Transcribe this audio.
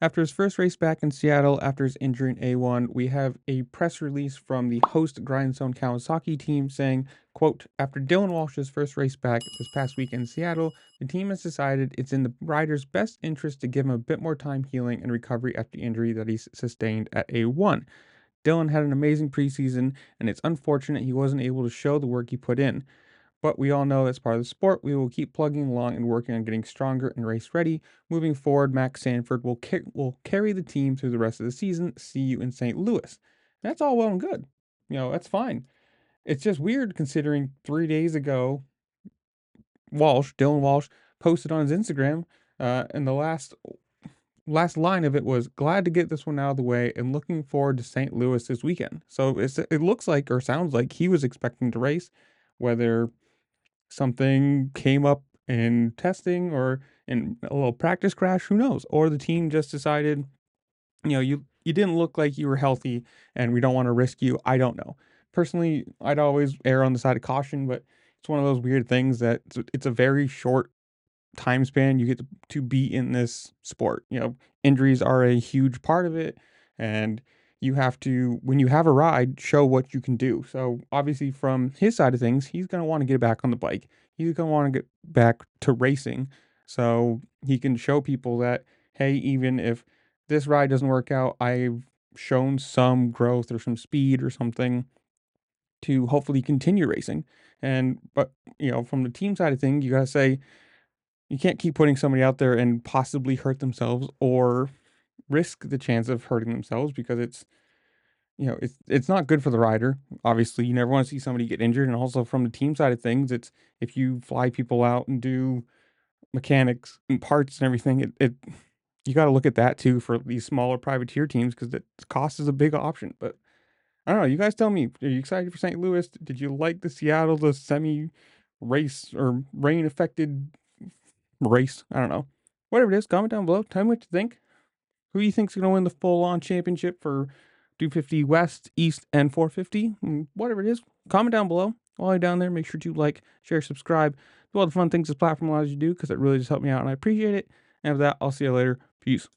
After his first race back in Seattle after his injury in A1, we have a press release from the host Grindstone Kawasaki team saying, quote, after Dylan Walsh's first race back this past week in Seattle, the team has decided it's in the rider's best interest to give him a bit more time healing and recovery after the injury that he sustained at A1. Dylan had an amazing preseason, and it's unfortunate he wasn't able to show the work he put in. But we all know that's part of the sport. We will keep plugging along and working on getting stronger and race ready. Moving forward, Max Sanford will carry the team through the rest of the season. See you in St. Louis. That's all well and good. That's fine. It's just weird considering 3 days ago, Dylan Walsh, posted on his Instagram, and the last line of it was glad to get this one out of the way and looking forward to St. Louis this weekend. So it looks like or sounds like he was expecting to race, whether something came up in testing or in a little practice crash, who knows? Or the team just decided, you didn't look like you were healthy and we don't want to risk you. I don't know. Personally, I'd always err on the side of caution, but it's one of those weird things that it's a very short time span you get to be in this sport. Injuries are a huge part of it, and you have to, when you have a ride, show what you can do. So obviously from his side of things, he's going to want to get back on the bike. He's going to want to get back to racing so he can show people that, hey, even if this ride doesn't work out, I've shown some growth or some speed or something to hopefully continue racing. But from the team side of things, you got to say, you can't keep putting somebody out there and possibly hurt themselves or risk the chance of hurting themselves, because it's not good for the rider. Obviously, you never want to see somebody get injured. And also from the team side of things, it's if you fly people out and do mechanics and parts and everything, it you got to look at that too for these smaller privateer teams, because the cost is a big option. But I don't know. You guys tell me. Are you excited for St. Louis? Did you like the semi race or rain affected race? I don't know. Whatever it is, comment down below. Tell me what you think. Who do you think's going to win the full-on championship for 250 West, East, and 450? Whatever it is, comment down below. While you're down there, make sure to like, share, subscribe, do all the fun things this platform allows you to do, because it really just helps me out, and I appreciate it. And with that, I'll see you later. Peace.